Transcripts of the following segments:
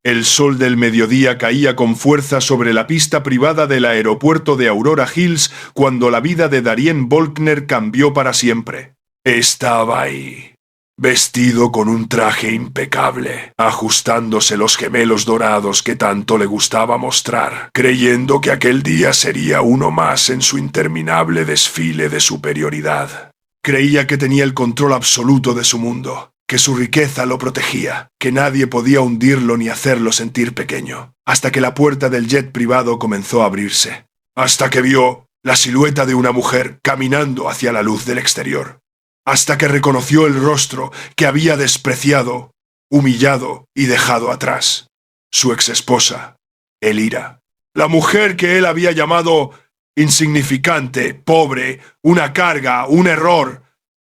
El sol del mediodía caía con fuerza sobre la pista privada del aeropuerto de Aurora Hills cuando la vida de Darien Volkner cambió para siempre. Estaba ahí, vestido con un traje impecable, ajustándose los gemelos dorados que tanto le gustaba mostrar, creyendo que aquel día sería uno más en su interminable desfile de superioridad. Creía que tenía el control absoluto de su mundo, que su riqueza lo protegía, que nadie podía hundirlo ni hacerlo sentir pequeño, hasta que la puerta del jet privado comenzó a abrirse, hasta que vio la silueta de una mujer caminando hacia la luz del exterior, hasta que reconoció el rostro que había despreciado, humillado y dejado atrás. Su exesposa, Elira, la mujer que él había llamado insignificante, pobre, una carga, un error.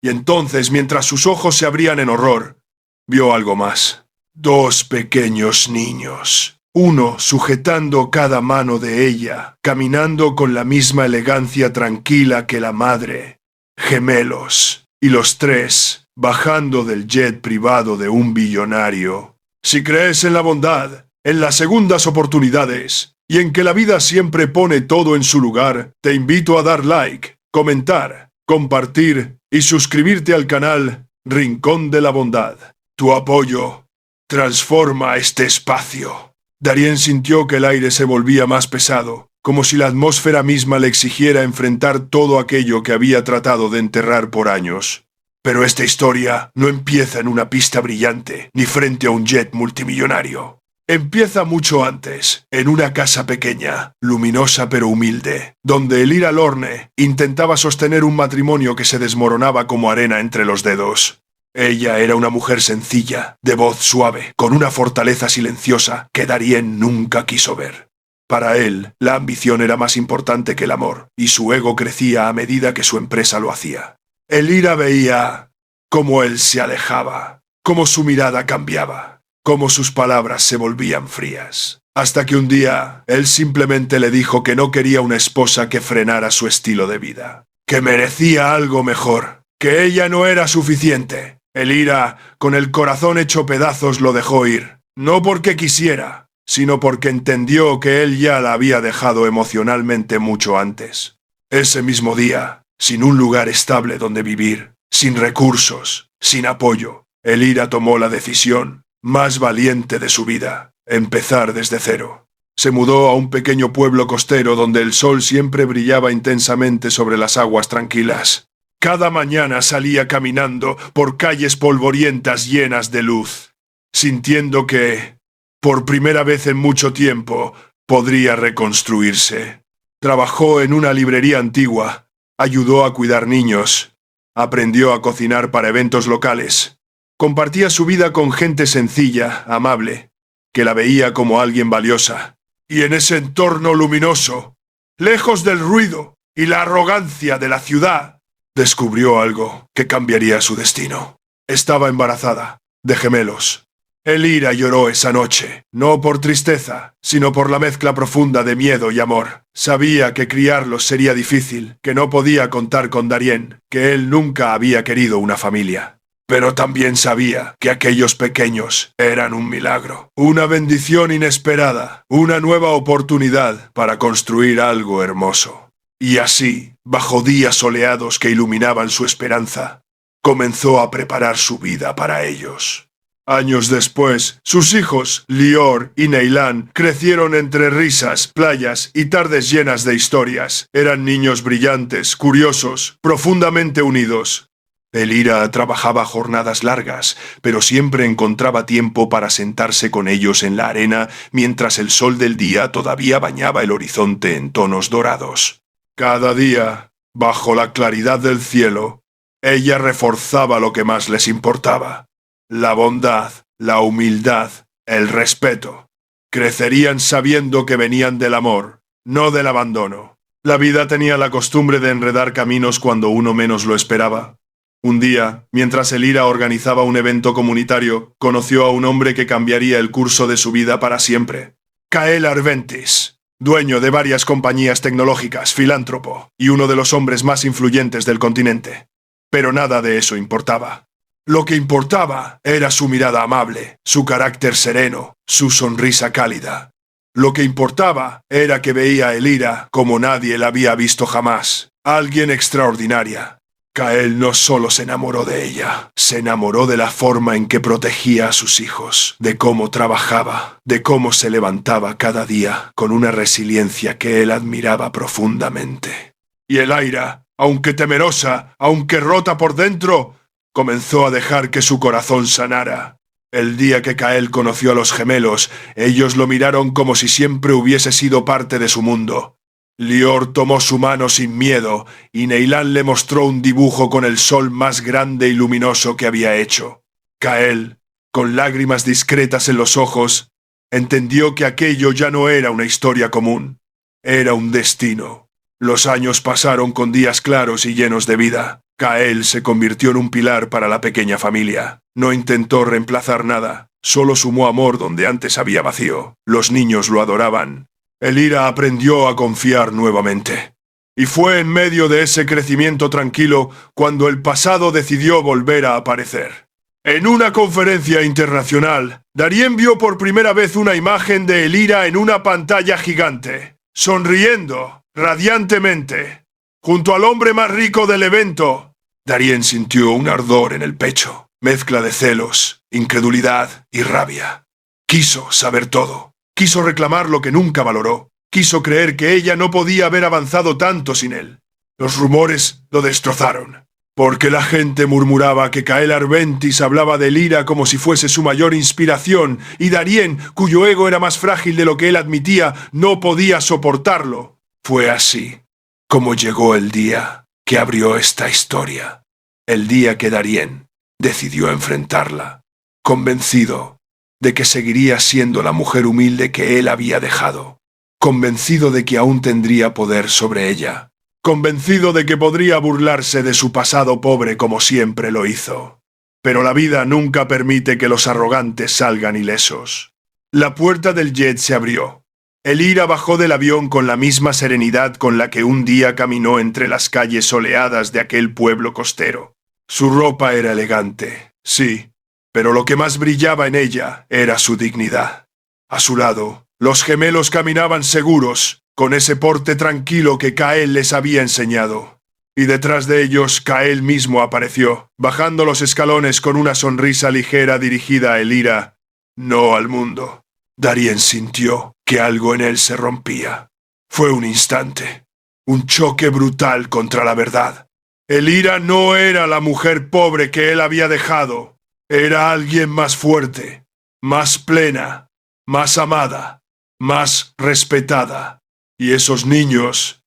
Y entonces, mientras sus ojos se abrían en horror, vio algo más. 2 pequeños niños, uno sujetando cada mano de ella, caminando con la misma elegancia tranquila que la madre, gemelos, y los 3 bajando del jet privado de un billonario. Si crees en la bondad, en las segundas oportunidades, y en que la vida siempre pone todo en su lugar, te invito a dar like, comentar, compartir y suscribirte al canal Rincón de la Bondad. Tu apoyo transforma este espacio. Darien sintió que el aire se volvía más pesado, como si la atmósfera misma le exigiera enfrentar todo aquello que había tratado de enterrar por años. Pero esta historia no empieza en una pista brillante, ni frente a un jet multimillonario. Empieza mucho antes, en una casa pequeña, luminosa pero humilde, donde Elira Lorne intentaba sostener un matrimonio que se desmoronaba como arena entre los dedos. Ella era una mujer sencilla, de voz suave, con una fortaleza silenciosa que Darien nunca quiso ver. Para él, la ambición era más importante que el amor, y su ego crecía a medida que su empresa lo hacía. Elira veía cómo él se alejaba, cómo su mirada cambiaba, cómo sus palabras se volvían frías, hasta que un día él simplemente le dijo que no quería una esposa que frenara su estilo de vida, que merecía algo mejor, que ella no era suficiente. Elira, con el corazón hecho pedazos, lo dejó ir, no porque quisiera, sino porque entendió que él ya la había dejado emocionalmente mucho antes. Ese mismo día, sin un lugar estable donde vivir, sin recursos, sin apoyo, Elira tomó la decisión más valiente de su vida, empezar desde cero. Se mudó a un pequeño pueblo costero donde el sol siempre brillaba intensamente sobre las aguas tranquilas. Cada mañana salía caminando por calles polvorientas llenas de luz, sintiendo que, por primera vez en mucho tiempo, podría reconstruirse. Trabajó en una librería antigua, ayudó a cuidar niños, aprendió a cocinar para eventos locales. Compartía su vida con gente sencilla, amable, que la veía como alguien valiosa. Y en ese entorno luminoso, lejos del ruido y la arrogancia de la ciudad, descubrió algo que cambiaría su destino. Estaba embarazada, de gemelos. Elira lloró esa noche, no por tristeza, sino por la mezcla profunda de miedo y amor. Sabía que criarlos sería difícil, que no podía contar con Darien, que él nunca había querido una familia. Pero también sabía que aquellos pequeños eran un milagro, una bendición inesperada, una nueva oportunidad para construir algo hermoso. Y así, bajo días soleados que iluminaban su esperanza, comenzó a preparar su vida para ellos. Años después, sus hijos, Lior y Neylan, crecieron entre risas, playas y tardes llenas de historias. Eran niños brillantes, curiosos, profundamente unidos. Elira trabajaba jornadas largas, pero siempre encontraba tiempo para sentarse con ellos en la arena mientras el sol del día todavía bañaba el horizonte en tonos dorados. Cada día, bajo la claridad del cielo, ella reforzaba lo que más les importaba: la bondad, la humildad, el respeto. Crecerían sabiendo que venían del amor, no del abandono. La vida tenía la costumbre de enredar caminos cuando uno menos lo esperaba. Un día, mientras Elira organizaba un evento comunitario, conoció a un hombre que cambiaría el curso de su vida para siempre. Kael Arventis, dueño de varias compañías tecnológicas, filántropo y uno de los hombres más influyentes del continente. Pero nada de eso importaba. Lo que importaba era su mirada amable, su carácter sereno, su sonrisa cálida. Lo que importaba era que veía a Elira como nadie la había visto jamás, alguien extraordinaria. Kael no solo se enamoró de ella, se enamoró de la forma en que protegía a sus hijos, de cómo trabajaba, de cómo se levantaba cada día con una resiliencia que él admiraba profundamente. Y Elaira, aunque temerosa, aunque rota por dentro, comenzó a dejar que su corazón sanara. El día que Kael conoció a los gemelos, ellos lo miraron como si siempre hubiese sido parte de su mundo. Lior tomó su mano sin miedo y Neylan le mostró un dibujo con el sol más grande y luminoso que había hecho. Kael, con lágrimas discretas en los ojos, entendió que aquello ya no era una historia común. Era un destino. Los años pasaron con días claros y llenos de vida. Kael se convirtió en un pilar para la pequeña familia. No intentó reemplazar nada, solo sumó amor donde antes había vacío. Los niños lo adoraban. Elira aprendió a confiar nuevamente. Y fue en medio de ese crecimiento tranquilo cuando el pasado decidió volver a aparecer. En una conferencia internacional, Darien vio por primera vez una imagen de Elira en una pantalla gigante, sonriendo, radiantemente. Junto al hombre más rico del evento, Darien sintió un ardor en el pecho, mezcla de celos, incredulidad y rabia. Quiso saber todo. Quiso reclamar lo que nunca valoró. Quiso creer que ella no podía haber avanzado tanto sin él. Los rumores lo destrozaron, porque la gente murmuraba que Kael Arventis hablaba de Elira como si fuese su mayor inspiración, y Darien, cuyo ego era más frágil de lo que él admitía, no podía soportarlo. Fue así como llegó el día que abrió esta historia. El día que Darien decidió enfrentarla, convencido de que seguiría siendo la mujer humilde que él había dejado, convencido de que aún tendría poder sobre ella, convencido de que podría burlarse de su pasado pobre como siempre lo hizo. Pero la vida nunca permite que los arrogantes salgan ilesos. La puerta del jet se abrió. Elira bajó del avión con la misma serenidad con la que un día caminó entre las calles soleadas de aquel pueblo costero. Su ropa era elegante, sí, pero lo que más brillaba en ella era su dignidad. A su lado, los gemelos caminaban seguros, con ese porte tranquilo que Kael les había enseñado. Y detrás de ellos, Kael mismo apareció, bajando los escalones con una sonrisa ligera dirigida a Elira, no al mundo. Darien sintió que algo en él se rompía. Fue un instante, un choque brutal contra la verdad. Elira no era la mujer pobre que él había dejado. Era alguien más fuerte, más plena, más amada, más respetada. Y esos niños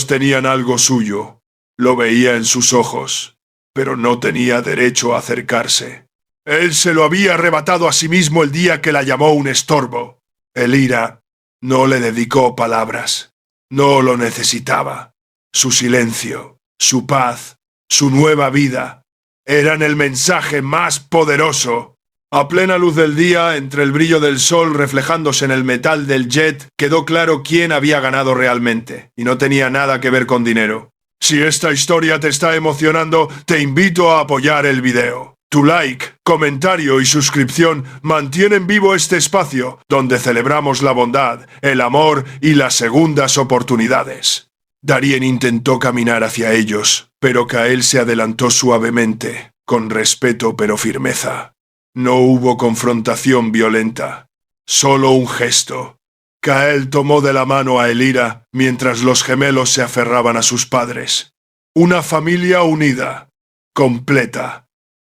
tenían algo suyo. Lo veía en sus ojos, pero no tenía derecho a acercarse. Él se lo había arrebatado a sí mismo el día que la llamó un estorbo. Elira no le dedicó palabras. No lo necesitaba. Su silencio, su paz, su nueva vida eran el mensaje más poderoso. A plena luz del día, entre el brillo del sol reflejándose en el metal del jet, quedó claro quién había ganado realmente, y no tenía nada que ver con dinero. Si esta historia te está emocionando, te invito a apoyar el video. Tu like, comentario y suscripción mantienen vivo este espacio, donde celebramos la bondad, el amor y las segundas oportunidades. Darien intentó caminar hacia ellos, pero Kael se adelantó suavemente, con respeto pero firmeza. No hubo confrontación violenta, solo un gesto. Kael tomó de la mano a Elira mientras los gemelos se aferraban a sus padres. Una familia unida, completa,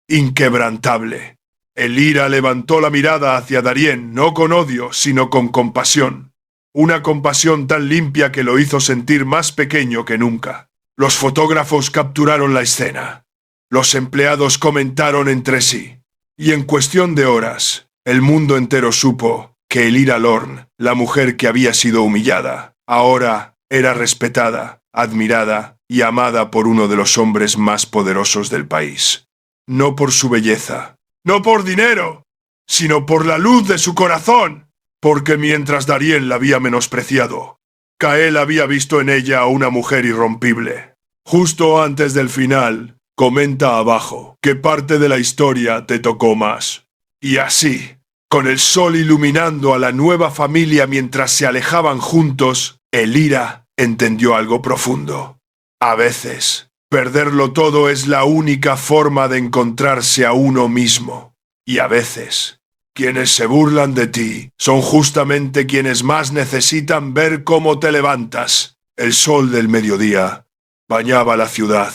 inquebrantable. Elira levantó la mirada hacia Darien, no con odio, sino con compasión. Una compasión tan limpia que lo hizo sentir más pequeño que nunca. Los fotógrafos capturaron la escena. Los empleados comentaron entre sí. Y en cuestión de horas, el mundo entero supo que Elira Lorn, la mujer que había sido humillada, ahora era respetada, admirada y amada por uno de los hombres más poderosos del país. No por su belleza, no por dinero, sino por la luz de su corazón. Porque mientras Darien la había menospreciado, Kael había visto en ella a una mujer irrompible. Justo antes del final, Comenta abajo qué parte de la historia te tocó más. Y así, con el sol iluminando a la nueva familia mientras se alejaban juntos, Elira entendió algo profundo. A veces, perderlo todo es la única forma de encontrarse a uno mismo. Y a veces, quienes se burlan de ti son justamente quienes más necesitan ver cómo te levantas. El sol del mediodía bañaba la ciudad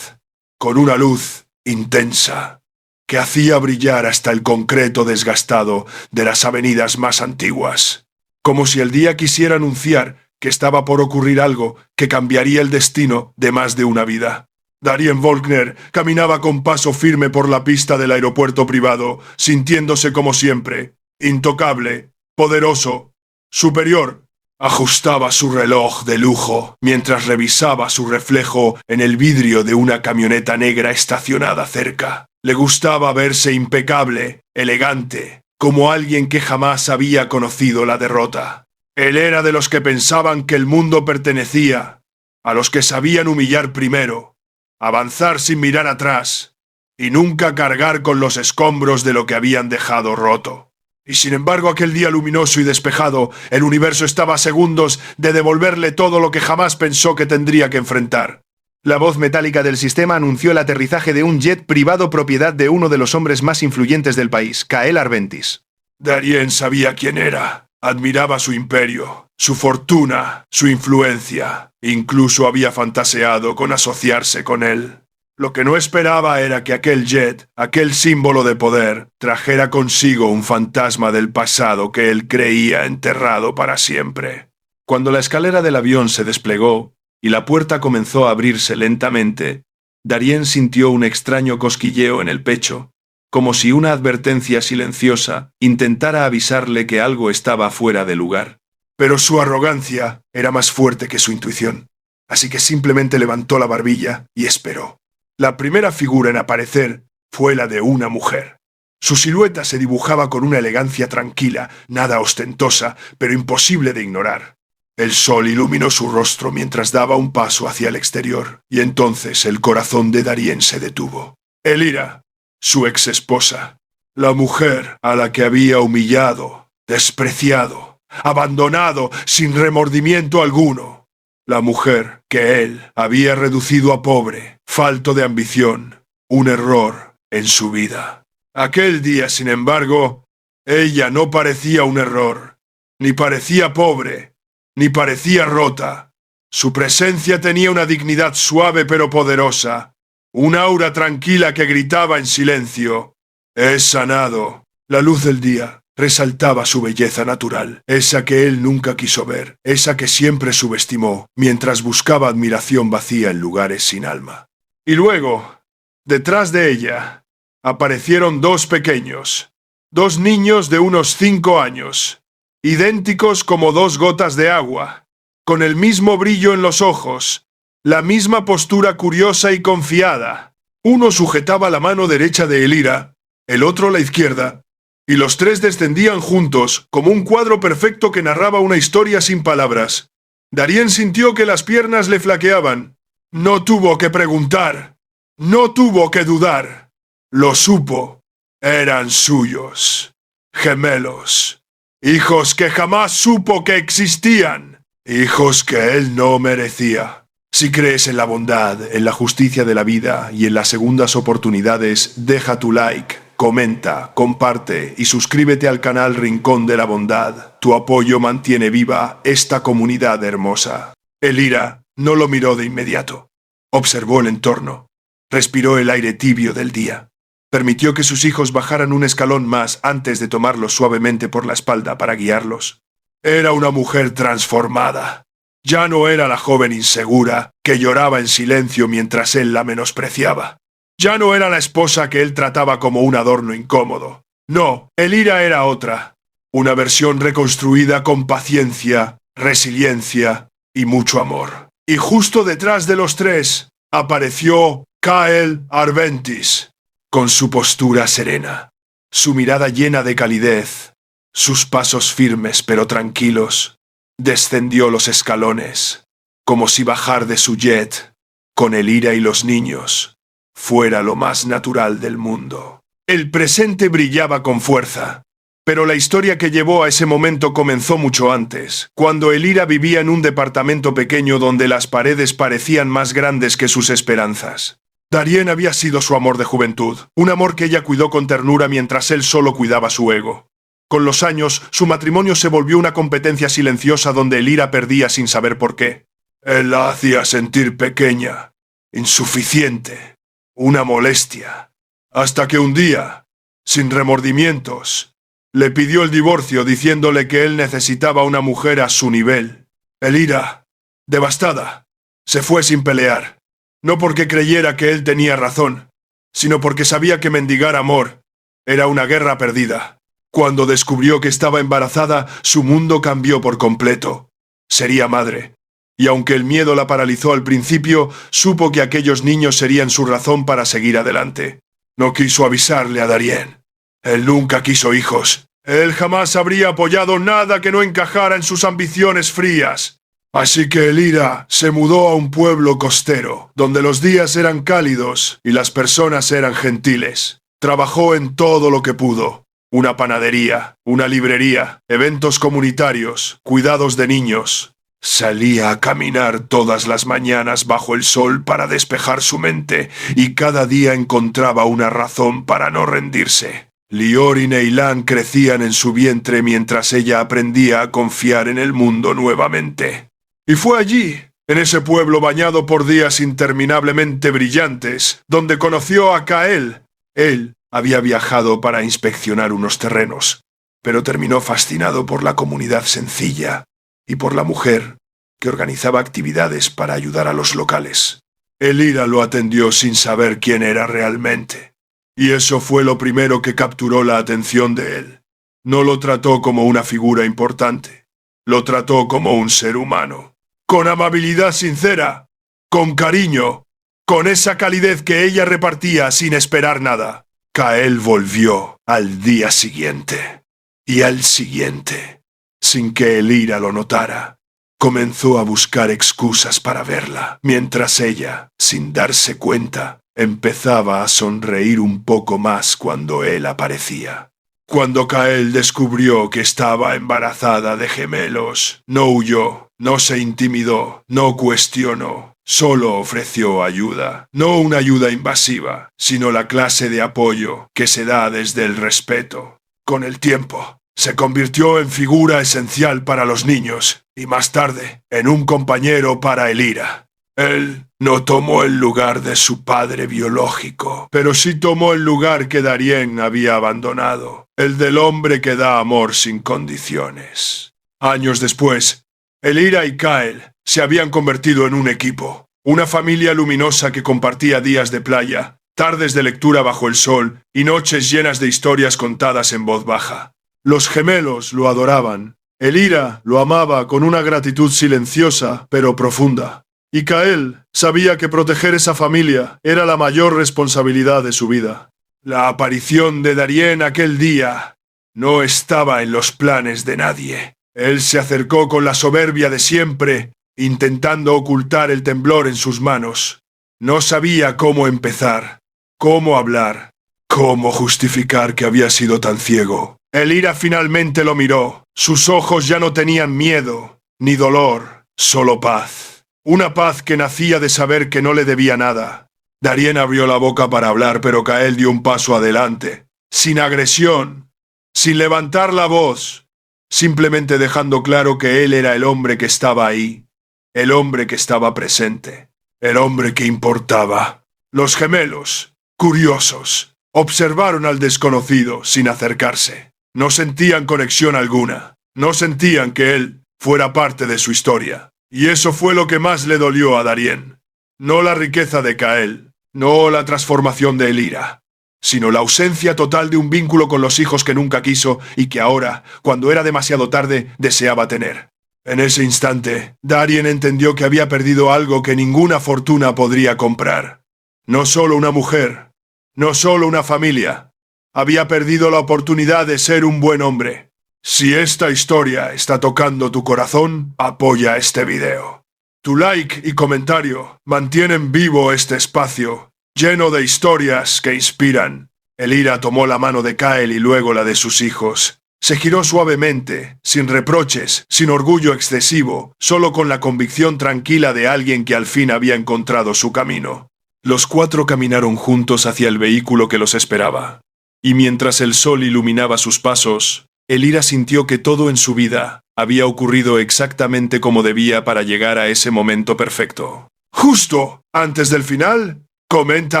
con una luz intensa que hacía brillar hasta el concreto desgastado de las avenidas más antiguas, como si el día quisiera anunciar que estaba por ocurrir algo que cambiaría el destino de más de una vida. Darien Volkner caminaba con paso firme por la pista del aeropuerto privado, sintiéndose como siempre, intocable, poderoso, superior. Ajustaba su reloj de lujo mientras revisaba su reflejo en el vidrio de una camioneta negra estacionada cerca. Le gustaba verse impecable, elegante, como alguien que jamás había conocido la derrota. Él era de los que pensaban que el mundo pertenecía a los que sabían humillar primero, avanzar sin mirar atrás y nunca cargar con los escombros de lo que habían dejado roto. Y sin embargo, aquel día luminoso y despejado, el universo estaba a segundos de devolverle todo lo que jamás pensó que tendría que enfrentar. La voz metálica del sistema anunció el aterrizaje de un jet privado propiedad de uno de los hombres más influyentes del país, Kael Arbentis. Darien sabía quién era. Admiraba su imperio, su fortuna, su influencia. Incluso había fantaseado con asociarse con él. Lo que no esperaba era que aquel jet, aquel símbolo de poder, trajera consigo un fantasma del pasado que él creía enterrado para siempre. Cuando la escalera del avión se desplegó y la puerta comenzó a abrirse lentamente, Darien sintió un extraño cosquilleo en el pecho, como si una advertencia silenciosa intentara avisarle que algo estaba fuera de lugar. Pero su arrogancia era más fuerte que su intuición, así que simplemente levantó la barbilla y esperó. La primera figura en aparecer fue la de una mujer. Su silueta se dibujaba con una elegancia tranquila, nada ostentosa, pero imposible de ignorar. El sol iluminó su rostro mientras daba un paso hacia el exterior, y entonces el corazón de Darien se detuvo. Elira, su ex esposa, la mujer a la que había humillado, despreciado, abandonado sin remordimiento alguno. La mujer que él había reducido a pobre, falto de ambición, un error en su vida. Aquel día, sin embargo, ella no parecía un error, ni parecía pobre, ni parecía rota. Su presencia tenía una dignidad suave pero poderosa, un aura tranquila que gritaba en silencio: «He sanado». La luz del día resaltaba su belleza natural, esa que él nunca quiso ver, esa que siempre subestimó, mientras buscaba admiración vacía en lugares sin alma. Y luego, detrás de ella, aparecieron dos pequeños, dos niños de unos 5 años, idénticos como 2 gotas de agua, con el mismo brillo en los ojos, la misma postura curiosa y confiada. Uno sujetaba la mano derecha de Elira, el otro la izquierda, y los tres descendían juntos, como un cuadro perfecto que narraba una historia sin palabras. Darien sintió que las piernas le flaqueaban. No tuvo que preguntar. No tuvo que dudar. Lo supo. Eran suyos. Gemelos. Hijos que jamás supo que existían. Hijos que él no merecía. Si crees en la bondad, en la justicia de la vida y en las segundas oportunidades, deja tu like. Comenta, comparte y suscríbete al canal Rincón de la Bondad. Tu apoyo mantiene viva esta comunidad hermosa. Elira no lo miró de inmediato. Observó el entorno. Respiró el aire tibio del día. Permitió que sus hijos bajaran un escalón más antes de tomarlos suavemente por la espalda para guiarlos. Era una mujer transformada. Ya no era la joven insegura que lloraba en silencio mientras él la menospreciaba. Ya no era la esposa que él trataba como un adorno incómodo. No, Elira era otra. Una versión reconstruida con paciencia, resiliencia y mucho amor. Y justo detrás de los tres apareció Kael Arbentis, con su postura serena, su mirada llena de calidez, sus pasos firmes pero tranquilos. Descendió los escalones, como si bajar de su jet, con Elira y los niños, fuera lo más natural del mundo. El presente brillaba con fuerza. Pero la historia que llevó a ese momento comenzó mucho antes, cuando Elira vivía en un departamento pequeño donde las paredes parecían más grandes que sus esperanzas. Darien había sido su amor de juventud, un amor que ella cuidó con ternura mientras él solo cuidaba su ego. Con los años, su matrimonio se volvió una competencia silenciosa donde Elira perdía sin saber por qué. Él la hacía sentir pequeña, insuficiente, una molestia. Hasta que un día, sin remordimientos, le pidió el divorcio diciéndole que él necesitaba una mujer a su nivel. Elira, devastada, se fue sin pelear. No porque creyera que él tenía razón, sino porque sabía que mendigar amor era una guerra perdida. Cuando descubrió que estaba embarazada, su mundo cambió por completo. Sería madre. Y aunque el miedo la paralizó al principio, supo que aquellos niños serían su razón para seguir adelante. No quiso avisarle a Darien. Él nunca quiso hijos. Él jamás habría apoyado nada que no encajara en sus ambiciones frías. Así que Elira se mudó a un pueblo costero, donde los días eran cálidos y las personas eran gentiles. Trabajó en todo lo que pudo. Una panadería, una librería, eventos comunitarios, cuidados de niños. Salía a caminar todas las mañanas bajo el sol para despejar su mente y cada día encontraba una razón para no rendirse. Lior y Neylan crecían en su vientre mientras ella aprendía a confiar en el mundo nuevamente. Y fue allí, en ese pueblo bañado por días interminablemente brillantes, donde conoció a Kael. Él había viajado para inspeccionar unos terrenos, pero terminó fascinado por la comunidad sencilla y por la mujer que organizaba actividades para ayudar a los locales. Elira lo atendió sin saber quién era realmente. Y eso fue lo primero que capturó la atención de él. No lo trató como una figura importante. Lo trató como un ser humano. Con amabilidad sincera. Con cariño. Con esa calidez que ella repartía sin esperar nada. Kael volvió al día siguiente. Y al siguiente. Sin que Elira lo notara. Comenzó a buscar excusas para verla, mientras ella, sin darse cuenta, empezaba a sonreír un poco más cuando él aparecía. Cuando Kael descubrió que estaba embarazada de gemelos, no huyó, no se intimidó, no cuestionó, solo ofreció ayuda. No una ayuda invasiva, sino la clase de apoyo que se da desde el respeto. Con el tiempo, se convirtió en figura esencial para los niños y más tarde en un compañero para Elira. Él no tomó el lugar de su padre biológico, pero sí tomó el lugar que Darien había abandonado, el del hombre que da amor sin condiciones. Años después, Elira y Kael se habían convertido en un equipo, una familia luminosa que compartía días de playa, tardes de lectura bajo el sol y noches llenas de historias contadas en voz baja. Los gemelos lo adoraban. Elira lo amaba con una gratitud silenciosa pero profunda. Y Kael sabía que proteger esa familia era la mayor responsabilidad de su vida. La aparición de Darien aquel día no estaba en los planes de nadie. Él se acercó con la soberbia de siempre, intentando ocultar el temblor en sus manos. No sabía cómo empezar, cómo hablar, cómo justificar que había sido tan ciego. Elira finalmente lo miró. Sus ojos ya no tenían miedo, ni dolor, solo paz. Una paz que nacía de saber que no le debía nada. Darien abrió la boca para hablar, pero Kael dio un paso adelante. Sin agresión, sin levantar la voz, simplemente dejando claro que él era el hombre que estaba ahí, el hombre que estaba presente, el hombre que importaba. Los gemelos, curiosos, observaron al desconocido sin acercarse. No sentían conexión alguna, no sentían que él fuera parte de su historia. Y eso fue lo que más le dolió a Darien. No la riqueza de Kael, no la transformación de Elira, sino la ausencia total de un vínculo con los hijos que nunca quiso y que ahora, cuando era demasiado tarde, deseaba tener. En ese instante, Darien entendió que había perdido algo que ninguna fortuna podría comprar. No solo una mujer, no solo una familia. Había perdido la oportunidad de ser un buen hombre. Si esta historia está tocando tu corazón, apoya este video. Tu like y comentario mantienen vivo este espacio lleno de historias que inspiran. Elira tomó la mano de Kyle y luego la de sus hijos. Se giró suavemente, sin reproches, sin orgullo excesivo, solo con la convicción tranquila de alguien que al fin había encontrado su camino. Los cuatro caminaron juntos hacia el vehículo que los esperaba. Y mientras el sol iluminaba sus pasos, Elira sintió que todo en su vida había ocurrido exactamente como debía para llegar a ese momento perfecto. Justo antes del final, comenta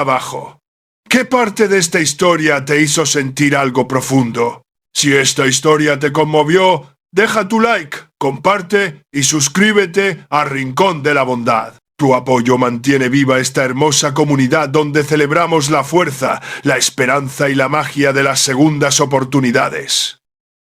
abajo. ¿Qué parte de esta historia te hizo sentir algo profundo? Si esta historia te conmovió, deja tu like, comparte y suscríbete a Rincón de la Bondad. Tu apoyo mantiene viva esta hermosa comunidad donde celebramos la fuerza, la esperanza y la magia de las segundas oportunidades.